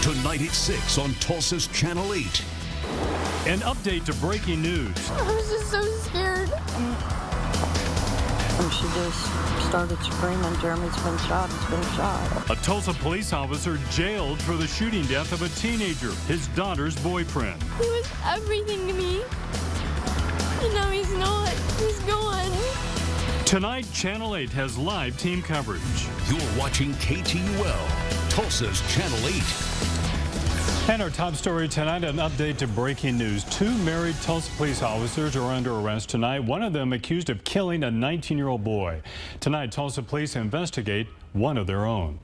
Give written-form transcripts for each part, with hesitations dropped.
Tonight at 6 on Tulsa's Channel 8. An update to breaking news. I was just so scared. And she just started screaming, Jeremy's been shot, he's been shot. A Tulsa police officer jailed for the shooting death of a teenager, his daughter's boyfriend. He was everything to me. And now he's not. He's gone. Tonight, Channel 8 has live team coverage. You're watching KTUL, Tulsa's Channel 8. And our top story tonight, an update to breaking news. 2 married Tulsa police officers are under arrest tonight, one of them accused of killing a 19-year-old boy. Tonight, Tulsa police investigate one of their own.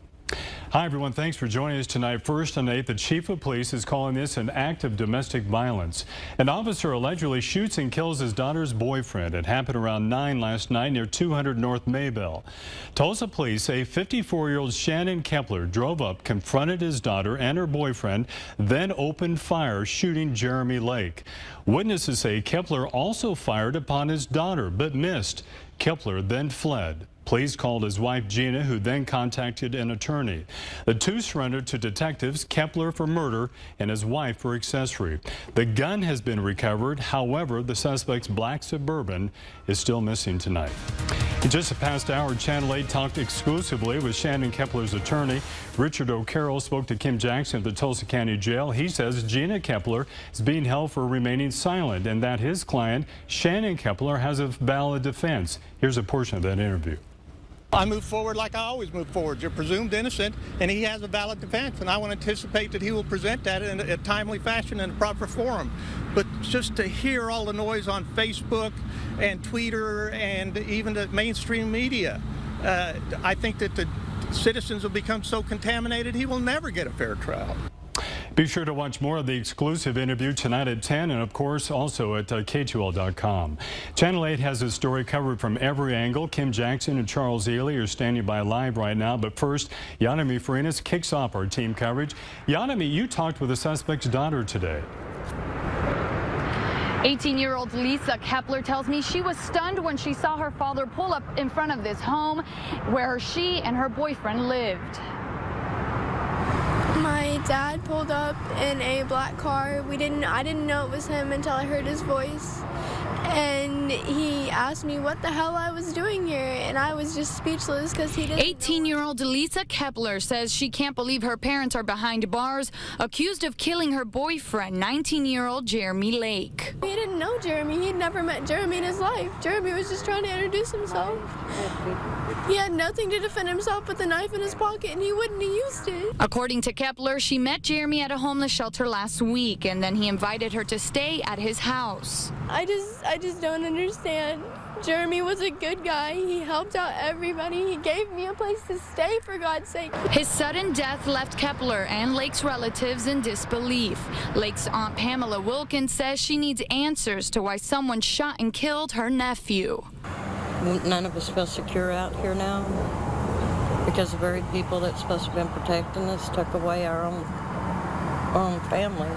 Hi, everyone. Thanks for joining us tonight. First on 8, the chief of police is calling this an act of domestic violence. An officer allegedly shoots and kills his daughter's boyfriend. It happened around 9 last night near 200 North Maybell. Tulsa police say 54-year-old Shannon Kepler drove up, confronted his daughter and her boyfriend, then opened fire, shooting Jeremy Lake. Witnesses say Kepler also fired upon his daughter, but missed. Kepler then fled. Police called his wife Gina, who then contacted an attorney. The 2 surrendered to detectives, Kepler for murder and his wife for accessory. The gun has been recovered. However, the suspect's black Suburban is still missing tonight. In just the past hour, Channel 8 talked exclusively with Shannon Kepler's attorney. Richard O'Carroll spoke to Kim Jackson at the Tulsa County Jail. He says Gina Kepler is being held for remaining silent and that his client, Shannon Kepler, has a valid defense. Here's a portion of that interview. I move forward like I always move forward. You're presumed innocent, and he has a valid defense, and I want to anticipate that he will present that in a timely fashion in a proper forum. But just to hear all the noise on Facebook and Twitter and even the mainstream media, I think that the citizens will become so contaminated he will never get a fair trial. Be sure to watch more of the exclusive interview tonight at 10 and, of course, also at KTUL.com. Channel 8 has this story covered from every angle. Kim Jackson and Charles Ely are standing by live right now. But first, Yanami Farinas kicks off our team coverage. Yanami, you talked with the suspect's daughter today. 18-year-old Lisa Kepler tells me she was stunned when she saw her father pull up in front of this home where she and her boyfriend lived. My dad pulled up in a black car. I didn't know it was him until I heard his voice. And he asked me what the hell I was doing here, and I was just speechless because he didn't. 18-year-old Lisa Kepler says she can't believe her parents are behind bars, accused of killing her boyfriend, 19-year-old Jeremy Lake. He didn't know Jeremy. He'd never met Jeremy in his life. Jeremy was just trying to introduce himself. He had nothing to defend himself but the knife in his pocket, and he wouldn't have used it. According to Kepler, she met Jeremy at a homeless shelter last week, and then he invited her to stay at his house. I just don't understand. Jeremy was a good guy. He helped out everybody. He gave me a place to stay, for God's sake. His sudden death left Kepler and Lake's relatives in disbelief. Lake's aunt Pamela Wilkins says she needs answers to why someone shot and killed her nephew. None of us feel secure out here now because the very people that's supposed to have been protecting us took away our own family.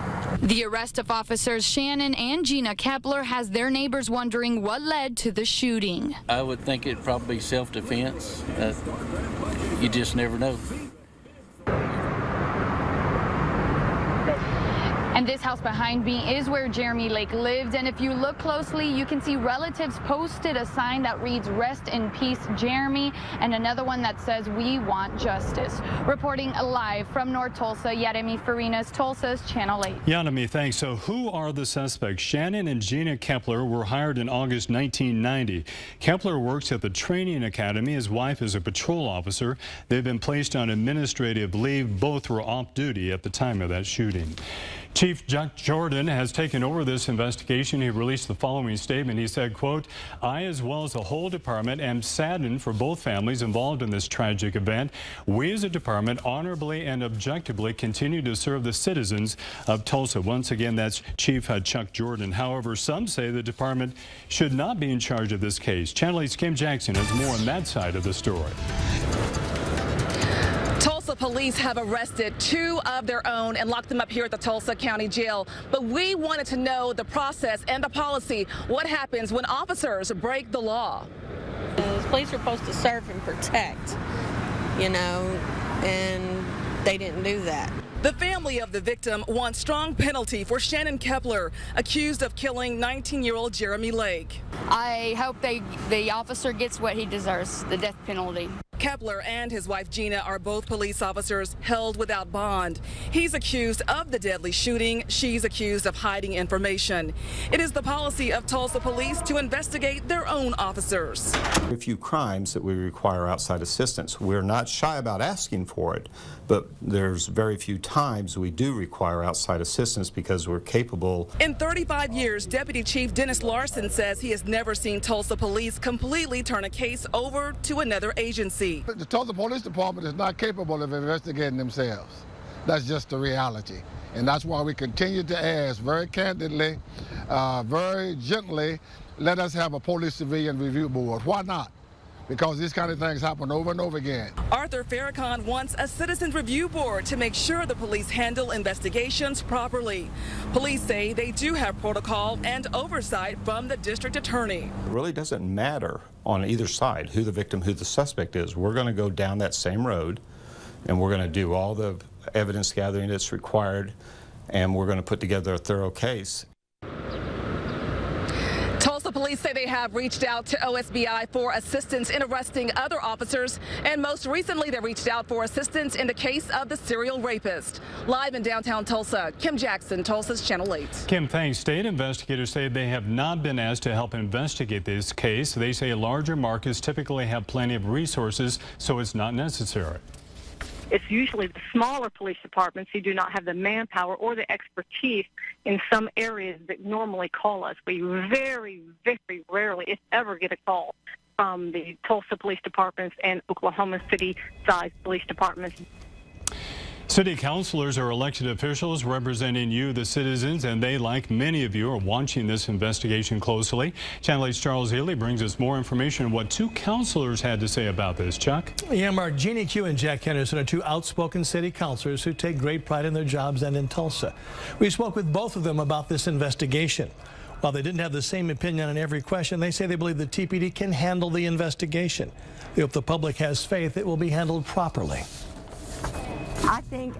The arrest of officers Shannon and Gina Kepler has their neighbors wondering what led to the shooting. I would think it'd probably be self-defense. You just never know. And this house behind me is where Jeremy Lake lived. And if you look closely, you can see relatives posted a sign that reads, "Rest in peace, Jeremy," and another one that says, "We want justice." Reporting live from North Tulsa, Yanami Farinas, Tulsa's Channel 8. Yanami, thanks. So who are the suspects? Shannon and Gina Kepler were hired in August 1990. Kepler works at the training academy. His wife is a patrol officer. They've been placed on administrative leave. Both were off duty at the time of that shooting. Chief Chuck Jordan has taken over this investigation. He released the following statement. He said, quote, "I, as well as the whole department, am saddened for both families involved in this tragic event. We as a department honorably and objectively continue to serve the citizens of Tulsa." Once again, that's Chief Chuck Jordan. However, some say the department should not be in charge of this case. Channel 8's Kim Jackson has more on that side of the story. Tulsa police have arrested 2 of their own and locked them up here at the Tulsa County Jail. But we wanted to know the process and the policy. What happens when officers break the law? The police are supposed to serve and protect, you know, and they didn't do that. The family of the victim wants strong penalty for Shannon Kepler, accused of killing 19-year-old Jeremy Lake. I hope the officer gets what he deserves, the death penalty. Kepler and his wife Gina are both police officers held without bond. He's accused of the deadly shooting. She's accused of hiding information. It is the policy of Tulsa police to investigate their own officers. A few crimes that we require outside assistance. We're not shy about asking for it, but there's very few times we do require outside assistance because we're capable. In 35 years, Deputy Chief Dennis Larson says he has never seen Tulsa police completely turn a case over to another agency. The Tulsa Police Department is not capable of investigating themselves. That's just the reality. And that's why we continue to ask very candidly, very gently, let us have a police civilian review board. Why not? Because these kind of things happen over and over again. Arthur Farrakhan wants a citizens review board to make sure the police handle investigations properly. Police say they do have protocol and oversight from the district attorney. It really doesn't matter on either side who the victim, who the suspect is. We're going to go down that same road, and we're going to do all the evidence gathering that's required, and we're going to put together a thorough case. Tulsa police say they have reached out to OSBI for assistance in arresting other officers, and most recently they reached out for assistance in the case of the serial rapist. Live in downtown Tulsa, Kim Jackson, Tulsa's Channel 8. Kim, thanks. State investigators say they have not been asked to help investigate this case. They say larger markets typically have plenty of resources, so it's not necessary. It's usually the smaller police departments who do not have the manpower or the expertise in some areas that normally call us. We very, very rarely, if ever, get a call from the Tulsa police departments and Oklahoma City-sized police departments. City councilors are elected officials representing you, the citizens, and they, like many of you, are watching this investigation closely. Channel 8's Charles Healy brings us more information on what two councilors had to say about this. Chuck? Yeah, Mark, Jeannie Q and Jack Henderson are two outspoken city councilors who take great pride in their jobs and in Tulsa. We spoke with both of them about this investigation. While they didn't have the same opinion on every question, they say they believe the TPD can handle the investigation. They hope the public has faith it will be handled properly. I think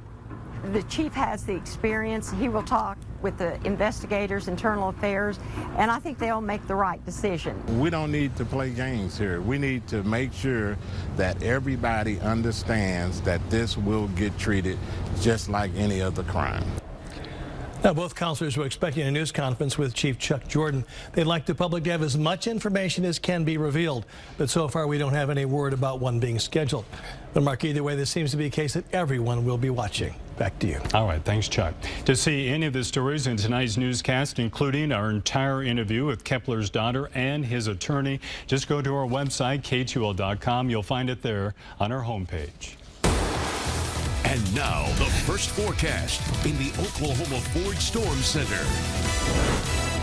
the chief has the experience. He will talk with the investigators, internal affairs, and I think they'll make the right decision. We don't need to play games here. We need to make sure that everybody understands that this will get treated just like any other crime. Now, both councilors were expecting a news conference with Chief Chuck Jordan. They'd like the public to have as much information as can be revealed, but so far we don't have any word about one being scheduled. But Mark, either way, this seems to be a case that everyone will be watching. Back to you. All right, thanks, Chuck. To see any of the stories in tonight's newscast, including our entire interview with Kepler's daughter and his attorney, just go to our website, KTUL.com. You'll find it there on our homepage. And now, the first forecast in the Oklahoma Ford Storm Center.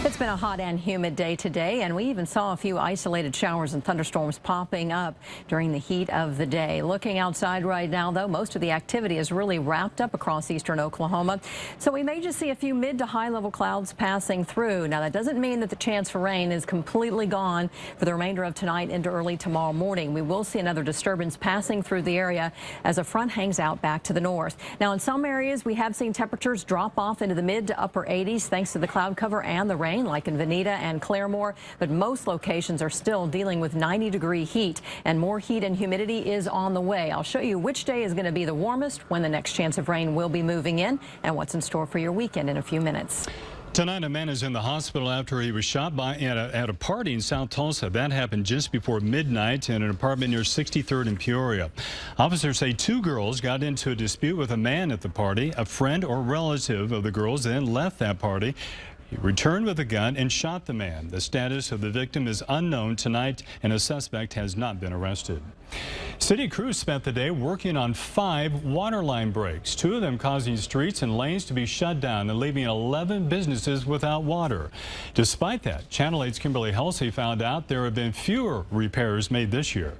It's been a hot and humid day today, and we even saw a few isolated showers and thunderstorms popping up during the heat of the day. Looking outside right now, though, most of the activity is really wrapped up across eastern Oklahoma, so we may just see a few mid to high level clouds passing through. Now, that doesn't mean that the chance for rain is completely gone for the remainder of tonight into early tomorrow morning. We will see another disturbance passing through the area as a front hangs out back to the north. Now, in some areas, we have seen temperatures drop off into the mid to upper 80s thanks to the cloud cover and the rain, like in Veneta and Claremore, but most locations are still dealing with 90-degree heat, and more heat and humidity is on the way. I'll show you which day is going to be the warmest, when the next chance of rain will be moving in, and what's in store for your weekend in a few minutes. Tonight, a man is in the hospital after he was shot at a party in South Tulsa. That happened just before midnight in an apartment near 63rd and Peoria. Officers say two girls got into a dispute with a man at the party. A friend or relative of the girls then left that party. He returned with a gun and shot the man. The status of the victim is unknown tonight, and a suspect has not been arrested. City crews spent the day working on 5 water line breaks, 2 of them causing streets and lanes to be shut down and leaving 11 businesses without water. Despite that, Channel 8's Kimberly Halsey found out there have been fewer repairs made this year.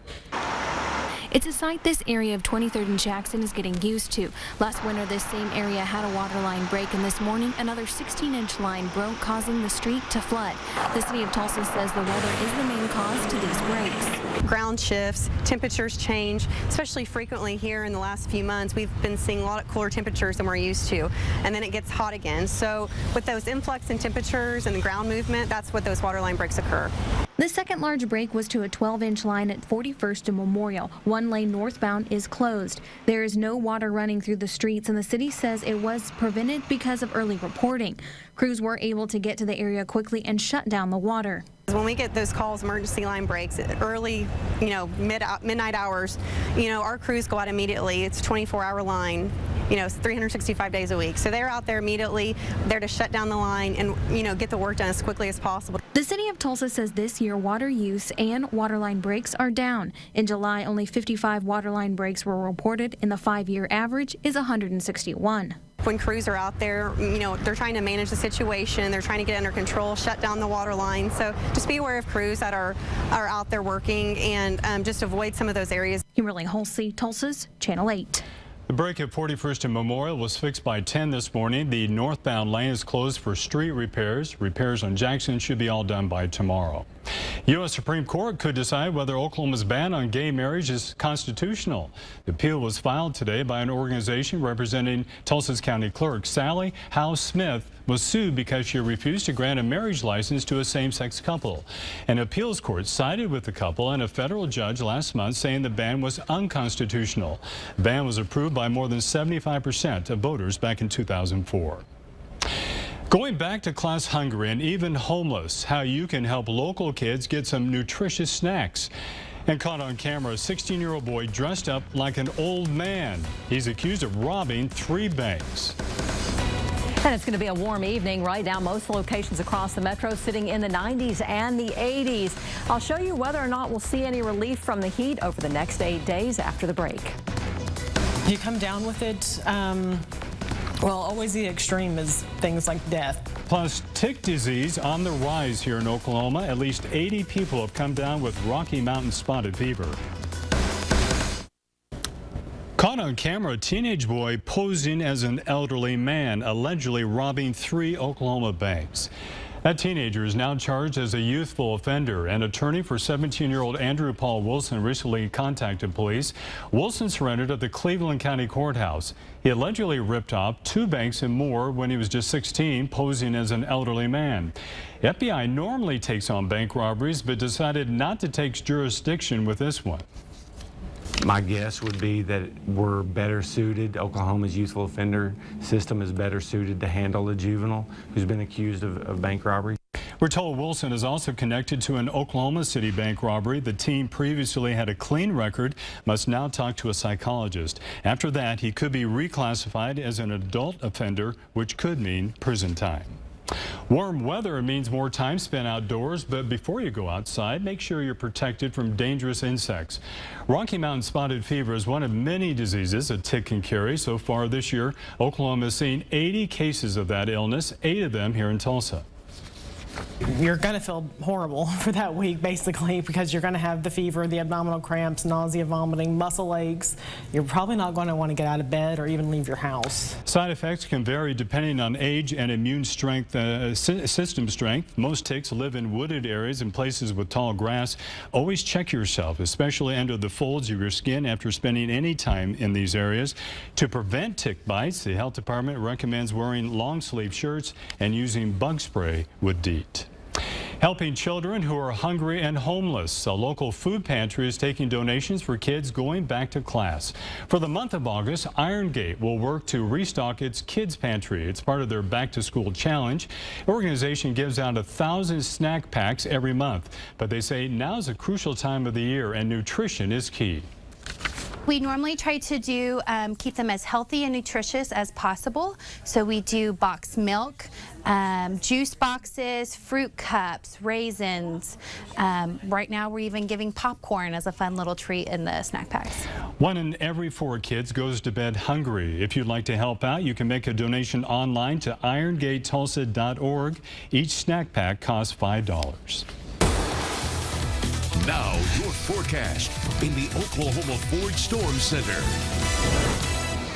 It's a sight this area of 23rd and Jackson is getting used to. Last winter, this same area had a water line break, and this morning, another 16-inch line broke, causing the street to flood. The city of Tulsa says the weather is the main cause to these breaks. Ground shifts, temperatures change, especially frequently here in the last few months. We've been seeing a lot of cooler temperatures than we're used to, and then it gets hot again. So with those influx in temperatures and the ground movement, that's what those water line breaks occur. The second large break was to a 12-inch line at 41st and Memorial. One lane northbound is closed. There is no water running through the streets, and the city says it was prevented because of early reporting. Crews were able to get to the area quickly and shut down the water. When we get those calls, emergency line breaks, early, midnight hours, our crews go out immediately. It's a 24-hour line, it's 365 days a week. So they're out there immediately, there to shut down the line and, get the work done as quickly as possible. The city of Tulsa says this year water use and water line breaks are down. In July, only 55 water line breaks were reported, and the 5-year average is 161. When crews are out there, they're trying to manage the situation, they're trying to get under control, shut down the water line. So just be aware of crews that are out there working and just avoid some of those areas. Kimberly Holsey, Tulsa's Channel 8. The break at 41st and Memorial was fixed by 10 this morning. The northbound lane is closed for street repairs. Repairs on Jackson should be all done by tomorrow. U.S. Supreme Court could decide whether Oklahoma's ban on gay marriage is constitutional. The appeal was filed today by an organization representing Tulsa's county clerk. Sally Howe-Smith was sued because she refused to grant a marriage license to a same-sex couple. An appeals court sided with the couple and a federal judge last month saying the ban was unconstitutional. The ban was approved by more than 75% of voters back in 2004. Going back to class hungry and even homeless, how you can help local kids get some nutritious snacks. And caught on camera, a 16-year-old boy dressed up like an old man. He's accused of robbing 3 banks. And it's going to be a warm evening. Right now, most locations across the metro sitting in the 90s and the 80s. I'll show you whether or not we'll see any relief from the heat over the next 8 days after the break. You come down with it. Well, always the extreme is things like death. Plus, tick disease on the rise here in Oklahoma. At least 80 people have come down with Rocky Mountain spotted fever. Caught on camera, a teenage boy posing as an elderly man, allegedly robbing 3 Oklahoma banks. That teenager is now charged as a youthful offender. An attorney for 17-year-old Andrew Paul Wilson recently contacted police. Wilson surrendered at the Cleveland County Courthouse. He allegedly ripped off 2 banks and more when he was just 16, posing as an elderly man. FBI normally takes on bank robberies, but decided not to take jurisdiction with this one. My guess would be that we're better suited, Oklahoma's youthful offender system is better suited to handle a juvenile who's been accused of bank robbery. We're told Wilson is also connected to an Oklahoma City bank robbery. The teen previously had a clean record, must now talk to a psychologist. After that, he could be reclassified as an adult offender, which could mean prison time. Warm weather means more time spent outdoors, but before you go outside, make sure you're protected from dangerous insects. Rocky Mountain spotted fever is one of many diseases a tick can carry. So far this year, Oklahoma has seen 80 cases of that illness, 8 of them here in Tulsa. You're going to feel horrible for that week, basically, because you're going to have the fever, the abdominal cramps, nausea, vomiting, muscle aches. You're probably not going to want to get out of bed or even leave your house. Side effects can vary depending on age and immune strength, system strength. Most ticks live in wooded areas and places with tall grass. Always check yourself, especially under the folds of your skin after spending any time in these areas. To prevent tick bites, the health department recommends wearing long sleeve shirts and using bug spray with DEET. Helping children who are hungry and homeless. A local food pantry is taking donations for kids going back to class. For the month of August, Iron Gate will work to restock its kids pantry. It's part of their back to school challenge. The organization gives out 1,000 snack packs every month, but they say now's a crucial time of the year and nutrition is key. We normally try to keep them as healthy and nutritious as possible. So we do boxed milk, juice boxes, fruit cups, raisins. Right now we're even giving popcorn as a fun little treat in the snack packs. 1 in every 4 kids goes to bed hungry. If you'd like to help out, you can make a donation online to irongatetulsa.org. Each snack pack costs $5. Now, your forecast in the Oklahoma Ford Storm Center.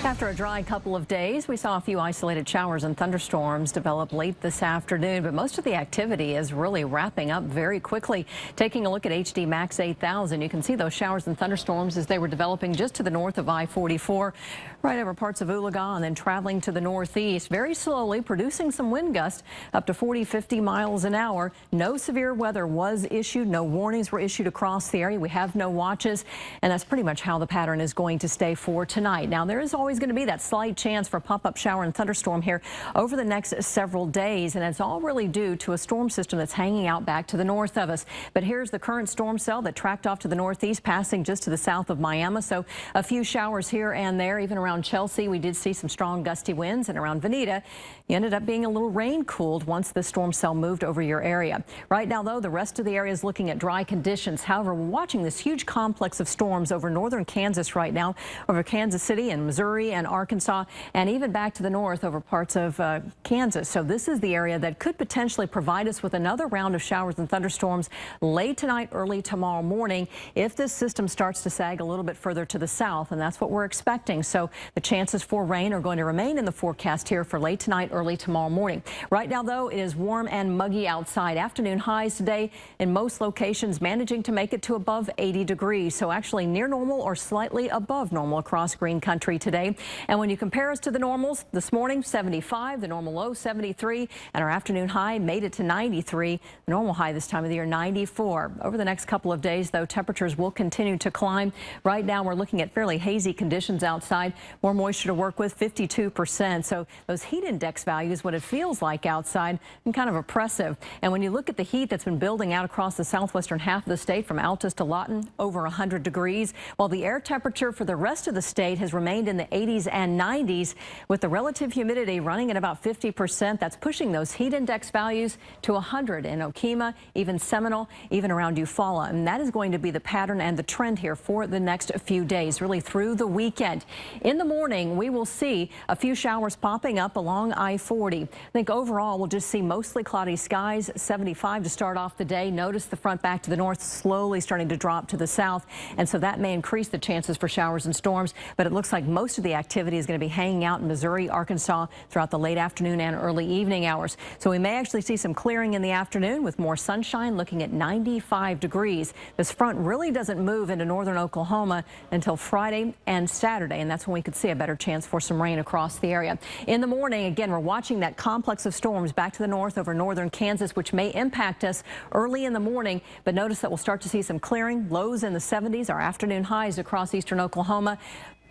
After a dry couple of days, we saw a few isolated showers and thunderstorms develop late this afternoon, but most of the activity is really wrapping up very quickly. Taking a look at HD Max 8000, you can see those showers and thunderstorms as they were developing just to the north of I-44, right over parts of Oologah, and then traveling to the northeast very slowly, producing some wind gusts up to 40-50 miles an hour. No severe weather was issued. No warnings were issued across the area. We have no watches, and that's pretty much how the pattern is going to stay for tonight. Now, there is always going to be that slight chance for pop-up shower and thunderstorm here over the next several days, and it's all really due to a storm system that's hanging out back to the north of us. But here's the current storm cell that tracked off to the northeast, passing just to the south of Miami. So a few showers here and there. Even around Chelsea, we did see some strong gusty winds, and around Veneta, you ended up being a little rain-cooled once the storm cell moved over your area. Right now, though, the rest of the area is looking at dry conditions. However, we're watching this huge complex of storms over northern Kansas right now, over Kansas City and Missouri and Arkansas, and even back to the north over parts of Kansas. So this is the area that could potentially provide us with another round of showers and thunderstorms late tonight, early tomorrow morning, if this system starts to sag a little bit further to the south, and that's what we're expecting. So the chances for rain are going to remain in the forecast here for late tonight, early tomorrow morning. Right now, though, it is warm and muggy outside. Afternoon highs today in most locations managing to make it to above 80 degrees. So actually near normal or slightly above normal across green country today. And when you compare us to the normals, this morning 75, the normal low 73, and our afternoon high made it to 93. The normal high this time of the year 94. Over the next couple of days, though, temperatures will continue to climb. Right now we're looking at fairly hazy conditions outside. More moisture to work with, 52%. So those heat index values, what it feels like outside, and kind of oppressive. And when you look at the heat that's been building out across the southwestern half of the state from Altus to Lawton, over 100 degrees, while the air temperature for the rest of the state has remained in the 80s and 90s, with the relative humidity running at about 50%. That's pushing those heat index values to 100 in Okemah, even Seminole, even around Eufaula. And that is going to be the pattern and the trend here for the next few days, really through the weekend. In the morning, we will see a few showers popping up along I-40. I think overall we'll just see mostly cloudy skies, 75 to start off the day. Notice the front back to the north slowly starting to drop to the south, and so that may increase the chances for showers and storms, but it looks like most of the activity is going to be hanging out in Missouri, Arkansas throughout the late afternoon and early evening hours. So we may actually see some clearing in the afternoon with more sunshine, looking at 95 degrees. This front really doesn't move into northern Oklahoma until Friday and Saturday, and that's when we could see a better chance for some rain across the area. In the morning, again, we're watching that complex of storms back to the north over northern Kansas, which may impact us early in the morning, but notice that we'll start to see some clearing, lows in the 70s, our afternoon highs across eastern Oklahoma,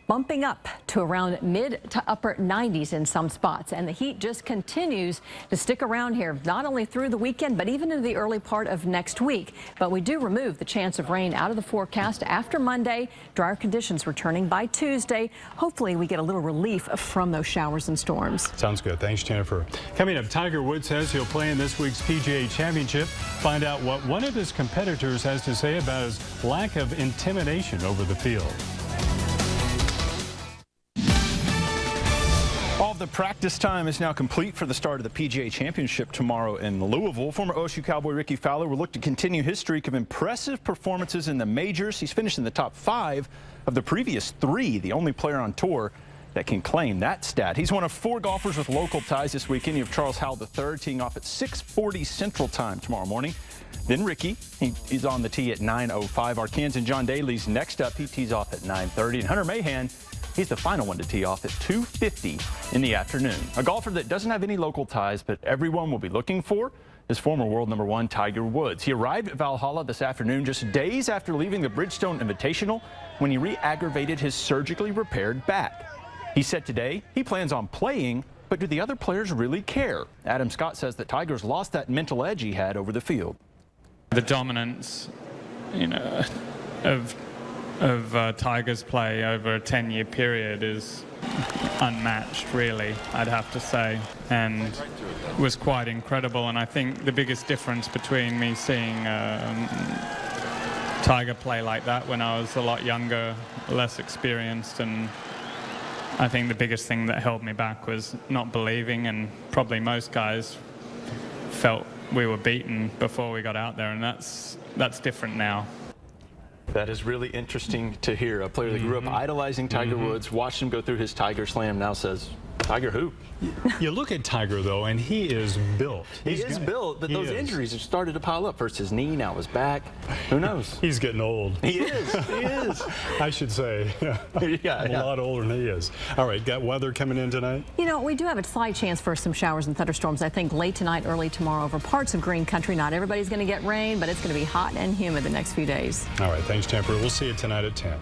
bumping up to around mid to upper 90s in some spots. And the heat just continues to stick around here, not only through the weekend, but even into the early part of next week. But we do remove the chance of rain out of the forecast after Monday. Drier conditions returning by Tuesday. Hopefully we get a little relief from those showers and storms. Sounds good. Thanks, Jennifer. Coming up, Tiger Woods says he'll play in this week's PGA Championship. Find out what one of his competitors has to say about his lack of intimidation over the field. All of the practice time is now complete for the start of the PGA Championship tomorrow in Louisville. Former OSU Cowboy Ricky Fowler will look to continue his streak of impressive performances in the majors. He's finished in the top 5 of the previous 3, the only player on tour that can claim that stat. He's one of 4 golfers with local ties this weekend. You have Charles Howell III teeing off at 6:40 Central Time tomorrow morning. Then Ricky, he's on the tee at 9:05. Arkansan John Daly's next up. He tees off at 9:30. And Hunter Mahan, he's the final one to tee off at 2:50 in the afternoon. A golfer that doesn't have any local ties, but everyone will be looking for is former world #1 Tiger Woods. He arrived at Valhalla this afternoon just days after leaving the Bridgestone Invitational when he re-aggravated his surgically repaired back. He said today he plans on playing, but do the other players really care? Adam Scott says that Tiger's lost that mental edge he had over the field. The dominance, of Tiger's play over a 10-year period is unmatched, really, I'd have to say, and was quite incredible. And I think the biggest difference between me seeing Tiger play like that when I was a lot younger, less experienced, and I think the biggest thing that held me back was not believing, and probably most guys felt we were beaten before we got out there, and that's different now. That is really interesting to hear. A player that grew up idolizing Tiger Woods, watched him go through his Tiger Slam, now says, Tiger who? You look at Tiger, though, and he is built. He is built, but those injuries have started to pile up. First his knee, now his back. Who knows? He's getting old. He is. He is. I should say. A lot older than he is. All right, got weather coming in tonight? You know, we do have a slight chance for some showers and thunderstorms, I think, late tonight, early tomorrow over parts of green country. Not everybody's going to get rain, but it's going to be hot and humid the next few days. All right, thanks, Temper. We'll see you tonight at 10.